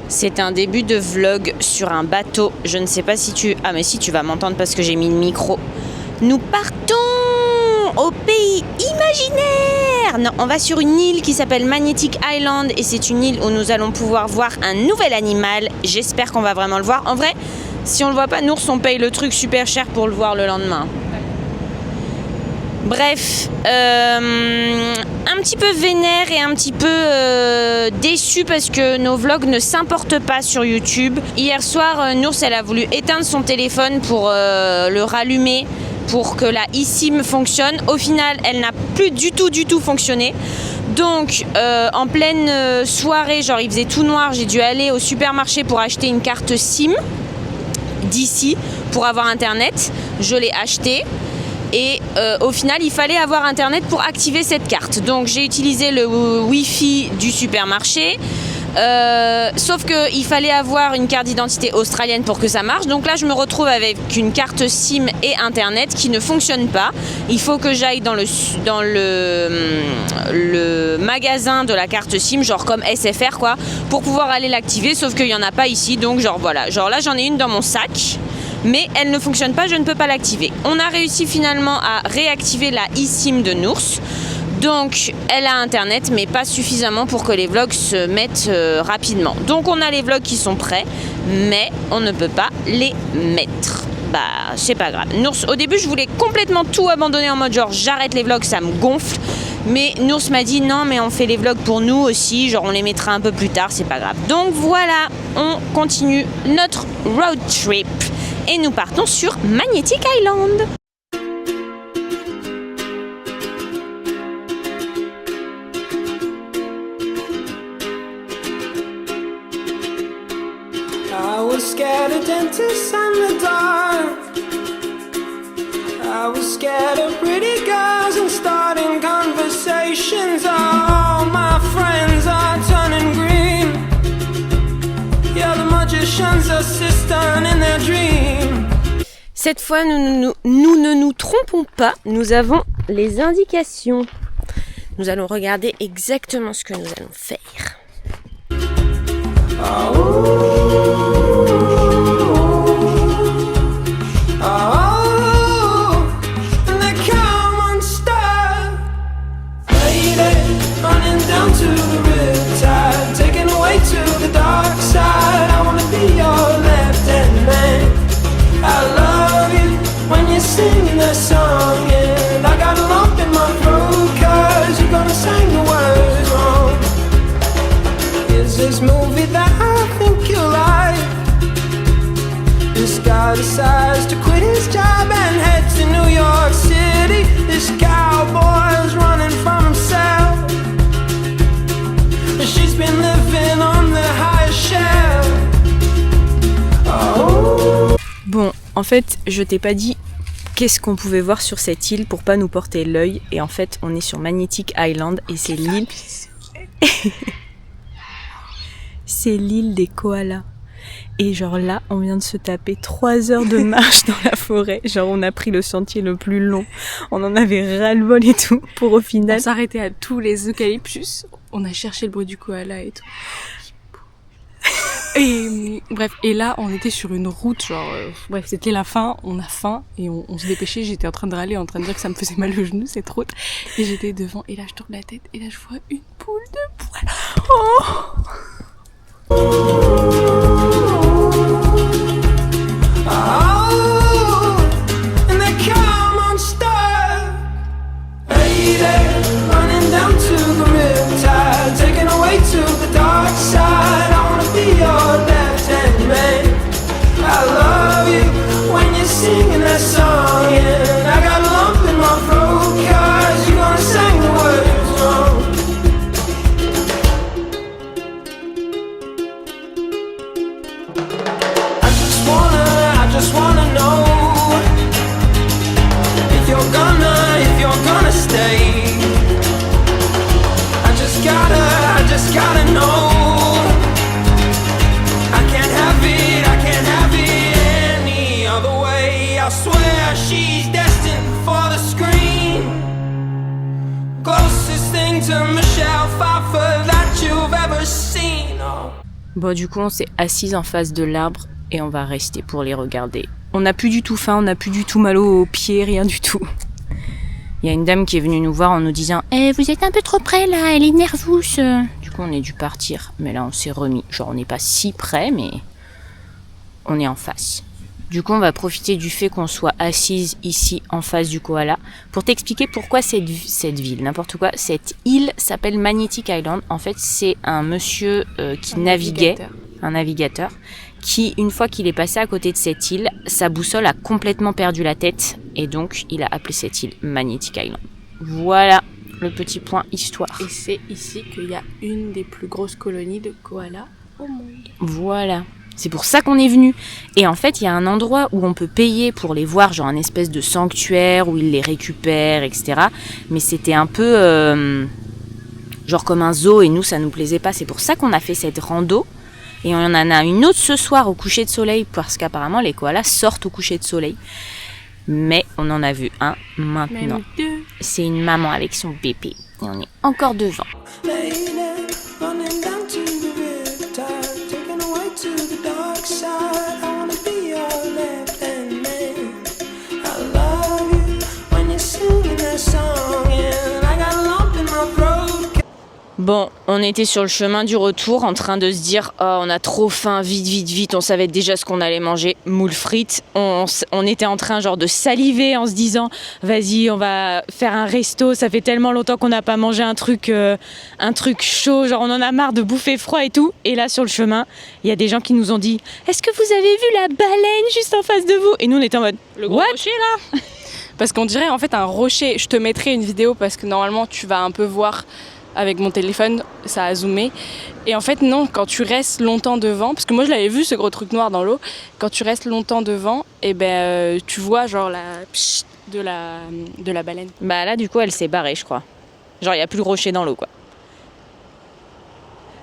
C'est un début de vlog sur un bateau. Je ne sais pas si tu... Ah mais si, tu vas m'entendre parce que j'ai mis le micro. Nous partons au pays imaginaire. Non, on va sur une île qui s'appelle Magnetic Island et c'est une île où nous allons pouvoir voir un nouvel animal. J'espère qu'on va vraiment le voir. En vrai, si on le voit pas, nous on paye le truc super cher pour le voir le lendemain. Bref, un petit peu vénère et un petit peu déçue parce que nos vlogs ne s'importent pas sur YouTube. Hier soir, Nours, elle a voulu éteindre son téléphone pour le rallumer pour que la eSIM fonctionne. Au final, elle n'a plus du tout fonctionné. Donc, en pleine soirée, genre il faisait tout noir, j'ai dû aller au supermarché pour acheter une carte SIM d'ici pour avoir Internet. Je l'ai achetée. Et au final, il fallait avoir Internet pour activer cette carte. Donc, j'ai utilisé le Wi-Fi du supermarché. Sauf qu'il fallait avoir une carte d'identité australienne pour que ça marche. Donc là, je me retrouve avec une carte SIM et Internet qui ne fonctionne pas. Il faut que j'aille dans le magasin de la carte SIM, genre comme SFR, quoi, pour pouvoir aller l'activer. Sauf qu'il n'y en a pas ici. Donc, genre voilà. Genre là, j'en ai une dans mon sac. Mais elle ne fonctionne pas, je ne peux pas l'activer. On a réussi finalement à réactiver la eSIM de Nours. Donc elle a Internet, mais pas suffisamment pour que les vlogs se mettent rapidement. Donc on a les vlogs qui sont prêts, mais on ne peut pas les mettre. Bah c'est pas grave. Nours, au début je voulais complètement tout abandonner en mode genre j'arrête les vlogs, ça me gonfle. Mais Nours m'a dit non mais on fait les vlogs pour nous aussi, genre on les mettra un peu plus tard, c'est pas grave. Donc voilà, on continue notre road trip. Et nous partons sur Magnetic Island. I was scared of dentists and the dark. I was scared of pretty girls and starting conversations. All my friends are turning green. Yeah, the magician's assistant in their dream. Cette fois, nous ne nous trompons pas. Nous avons les indications. Nous allons regarder exactement ce que nous allons faire. Singing that song and I got a lump in my throat 'cause you're gonna sing the words wrong. Is this movie that I think you like? This guy decides to quit his job and head to New York City. This cowboy's running from himself. She's been living on the highest shelf. Oh. Bon, en fait, je t'ai pas dit qu'est-ce qu'on pouvait voir sur cette île pour pas nous porter l'œil. Et en fait, on est sur Magnetic Island et c'est l'île... c'est l'île des koalas. Et genre là, on vient de se taper 3 heures de marche dans la forêt. Genre on a pris le sentier le plus long. On en avait ras-le-bol et tout. Pour au final... On s'arrêtait à tous les eucalyptus. On a cherché le bruit du koala et tout. Et bref, et là on était sur une route, genre bref, c'était la fin, on a faim et on se dépêchait. J'étais en train de râler, en train de dire que ça me faisait mal au genou cette route, et j'étais devant et là je tourne la tête et là je vois une poule de poil. Singing that song and I got a lump in my throat 'cause you're gonna sing the words wrong. I just wanna know if you're gonna stay. I just gotta know. I can't have it. Bon, du coup, on s'est assise en face de l'arbre et on va rester pour les regarder. On n'a plus du tout faim, on n'a plus du tout mal aux pieds, rien du tout. Il y a une dame qui est venue nous voir en nous disant « Eh, vous êtes un peu trop près là, elle est nerveuse !» Du coup, on est dû partir. Mais là, on s'est remis. Genre, on n'est pas si près, mais on est en face. Du coup, on va profiter du fait qu'on soit assise ici en face du koala pour t'expliquer pourquoi cette ville, n'importe quoi. Cette île s'appelle Magnetic Island. En fait, c'est un monsieur qui naviguait, un navigateur, qui, une fois qu'il est passé à côté de cette île, sa boussole a complètement perdu la tête et donc il a appelé cette île Magnetic Island. Voilà le petit point histoire. Et c'est ici qu'il y a une des plus grosses colonies de koalas au monde. Voilà. C'est pour ça qu'on est venu. Et en fait, il y a un endroit où on peut payer pour les voir, genre un espèce de sanctuaire où ils les récupèrent, etc. Mais c'était un peu genre comme un zoo et nous, ça nous plaisait pas. C'est pour ça qu'on a fait cette rando. Et on en a une autre ce soir au coucher de soleil parce qu'apparemment les koalas sortent au coucher de soleil. Mais on en a vu un maintenant. Même deux. C'est une maman avec son bébé. Et on est encore devant. Lady, running down to the riptide, taken away to the dark side. I wanna be your left-hand man. I love you when you're singing that song, and I got a lump in my throat. Bon, on était sur le chemin du retour en train de se dire oh, on a trop faim, vite, vite, vite. On savait déjà ce qu'on allait manger, moules frites. On était en train genre de saliver en se disant vas-y, on va faire un resto. Ça fait tellement longtemps qu'on n'a pas mangé un truc chaud. Genre on en a marre de bouffer froid et tout. Et là sur le chemin, il y a des gens qui nous ont dit est-ce que vous avez vu la baleine juste en face de vous? Et nous on était en mode Le gros rocher là. Parce qu'on dirait en fait un rocher. Je te mettrai une vidéo parce que normalement tu vas un peu voir. Avec mon téléphone, ça a zoomé. Et en fait, non, quand tu restes longtemps devant, parce que moi je l'avais vu ce gros truc noir dans l'eau, quand tu restes longtemps devant, et tu vois genre la pshht de la baleine. Bah là, du coup, elle s'est barrée, je crois. Genre, il n'y a plus de rocher dans l'eau, quoi.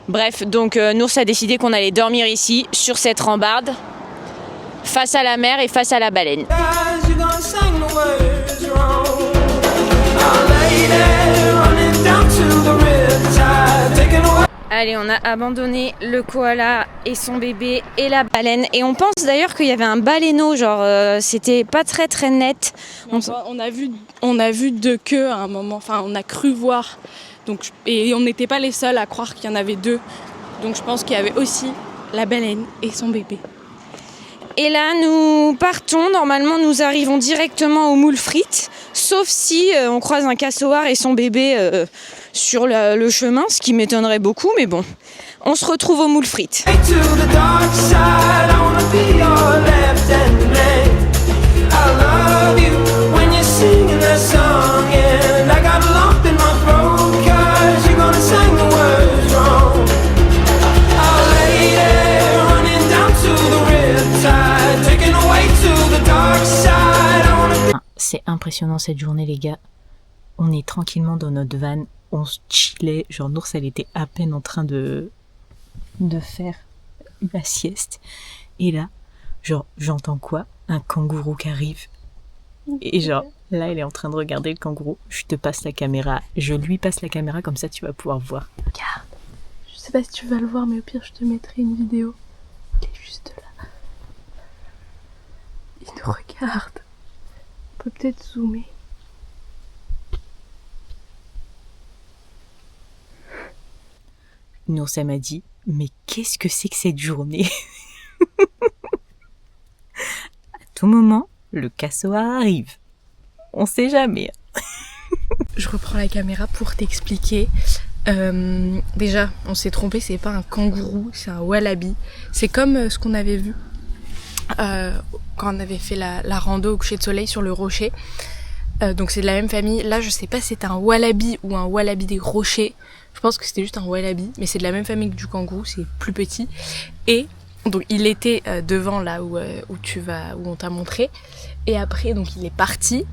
Bref, donc Nours a décidé qu'on allait dormir ici, sur cette rambarde, face à la mer et face à la baleine. Guys, you're gonna sing the words wrong. Oh, lady, running down to the riptide, taken away. Allez, on a abandonné le koala et son bébé et la baleine. Et on pense d'ailleurs qu'il y avait un baleineau, genre c'était pas très très net. On a vu deux queues à un moment, enfin on a cru voir. Donc, et on n'était pas les seuls à croire qu'il y en avait deux. Donc je pense qu'il y avait aussi la baleine et son bébé. Et là, nous partons. Normalement, nous arrivons directement aux moules frites. Sauf si on croise un cassoir et son bébé sur le chemin, ce qui m'étonnerait beaucoup. Mais bon, on se retrouve aux moules frites. To the dark side, I wanna be your left-hand man. I love you when you're singing that song, and I got a lump in my throat 'cause you're gonna sing the words wrong. Oh, lady, running down to the riptide, taken away to the dark side. I wanna. C'est impressionnant cette journée les gars. On est tranquillement dans notre van, on se chillait, genre Nours elle était à peine en train de faire la sieste. Et là, genre j'entends quoi? Un kangourou qui arrive. Et genre là elle est en train de regarder le kangourou. Je te passe la caméra, je lui passe la caméra comme ça tu vas pouvoir voir. Regarde, je sais pas si tu vas le voir mais au pire je te mettrai une vidéo. Il est juste là. Il nous regarde. On peut peut-être zoomer. Nours elle m'a dit mais qu'est-ce que c'est que cette journée? À tout moment, le cassoir arrive. On sait jamais. Je reprends la caméra pour t'expliquer. Déjà, on s'est trompé, c'est pas un kangourou, c'est un wallaby. C'est comme ce qu'on avait vu quand on avait fait la rando au coucher de soleil sur le rocher. Donc c'est de la même famille. Là, je sais pas si c'est un wallaby ou un wallaby des rochers. Je pense que c'était juste un wallaby, mais c'est de la même famille que du kangourou, c'est plus petit. Et donc il était devant là où on t'a montré. Et après, donc il est parti.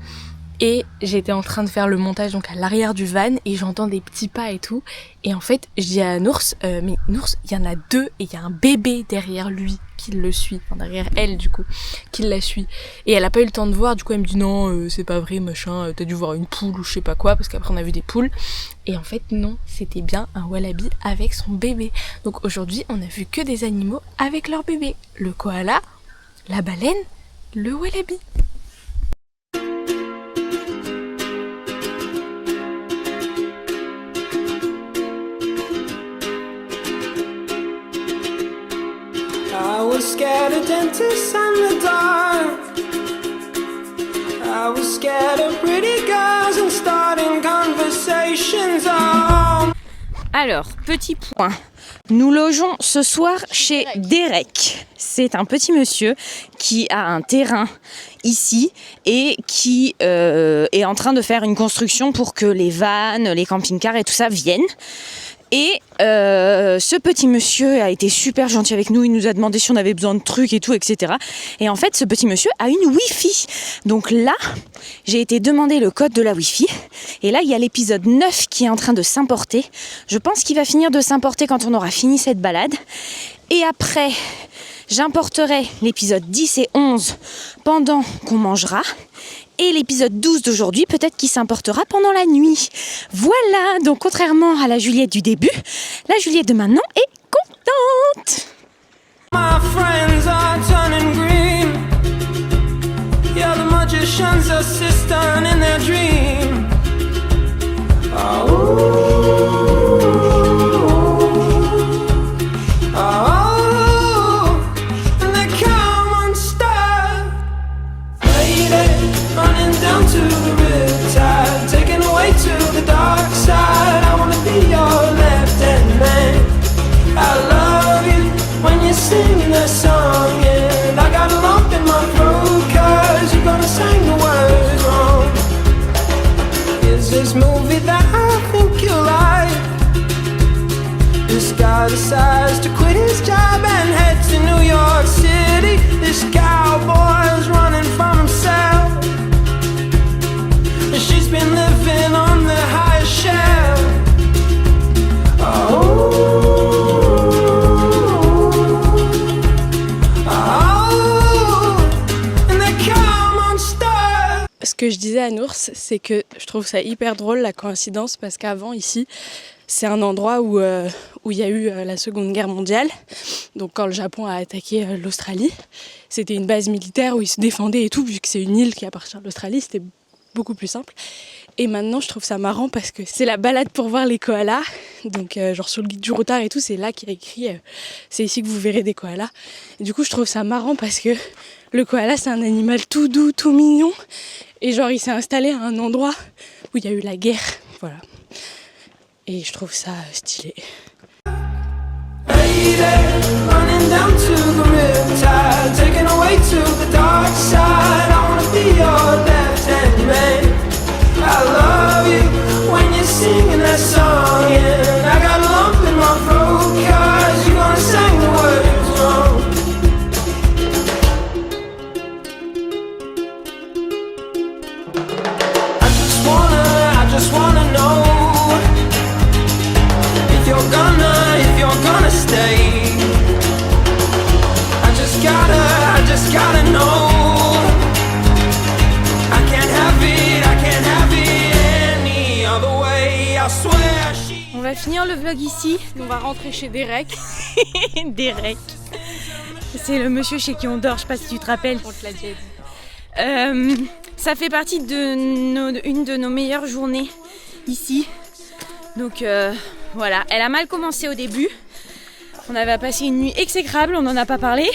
Et j'étais en train de faire le montage donc à l'arrière du van et j'entends des petits pas et tout. Et en fait, je dis à Nours, mais Nours, il y en a 2 et il y a un bébé derrière lui qui le suit, enfin derrière elle du coup, qui la suit. Et elle a pas eu le temps de voir, du coup elle me dit non, c'est pas vrai, machin, t'as dû voir une poule ou je sais pas quoi, parce qu'après on a vu des poules. Et en fait non, c'était bien un wallaby avec son bébé. Donc aujourd'hui on a vu que des animaux avec leur bébé. Le koala, la baleine, le wallaby. I was scared of dentists and the dark. I was scared of pretty girls and starting conversations. Oh. Alors, petit point. Nous logeons ce soir chez Derek. C'est un petit monsieur qui a un terrain ici et qui est en train de faire une construction pour que les vannes, les camping-cars et tout ça viennent. Et ce petit monsieur a été super gentil avec nous, il nous a demandé si on avait besoin de trucs et tout, etc. Et en fait, ce petit monsieur a une Wi-Fi. Donc là, j'ai été demander le code de la Wi-Fi. Et là, il y a l'épisode 9 qui est en train de s'importer. Je pense qu'il va finir de s'importer quand on aura fini cette balade. Et après, j'importerai l'épisode 10 et 11 pendant qu'on mangera. Et l'épisode 12 d'aujourd'hui, peut-être qu'il s'importera pendant la nuit. Voilà, donc contrairement à la Juliette du début, la Juliette de maintenant est contente. My friends are turning green. Yeah, the magicians assistant in their dream. And they come unstuck. Lady, running down to the riptide, taken away to the dark side. I wanna be your left-hand man. I love you when you're singing that song, and I got a lump in my throat 'cause you're gonna sing the words wrong. Is this movie that I think you like? This guy decides to quit his job and head to New York City. This cowboy's running from himself. She's been living on the highest shelf. And they come unstuck. Ce que je disais à Nours, c'est que je trouve ça hyper drôle la coïncidence parce qu'avant ici, c'est un endroit où il y a eu la Seconde Guerre mondiale. Donc quand le Japon a attaqué l'Australie, c'était une base militaire où ils se défendaient et tout, vu que c'est une île qui appartient à l'Australie, c'était beaucoup plus simple. Et maintenant je trouve ça marrant parce que c'est la balade pour voir les koalas. Donc genre sur le guide du routard et tout, c'est là qu'il y a écrit c'est ici que vous verrez des koalas. Et du coup je trouve ça marrant parce que le koala c'est un animal tout doux, tout mignon. Et genre il s'est installé à un endroit où il y a eu la guerre. Voilà. Et je trouve ça stylé. Lady, running down to the riptide, taken away to the dark side. I wanna be your left-hand man. I love you when you're singing that song, and I got a lump in my throat 'cause you're gonna sing the words wrong. I just wanna know if you're gonna stay. I just gotta know. I can't have it any other way. I swear On va finir le vlog ici, on va rentrer chez Derek. Derek. C'est le monsieur chez qui on dort, je sais pas si tu te rappelles. On te l'a déjà dit. Ça fait partie de une de nos meilleures journées ici. Donc voilà, elle a mal commencé au début. On avait passé une nuit exécrable, on n'en a pas parlé.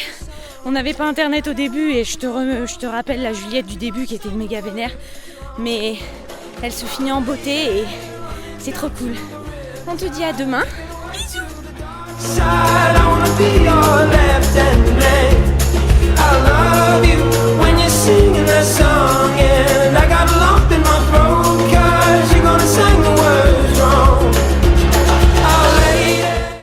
On n'avait pas internet au début et je te rappelle la Juliette du début qui était méga vénère. Mais elle se finit en beauté et c'est trop cool. On te dit à demain. Bisous. side. I wanna be your left-hand man.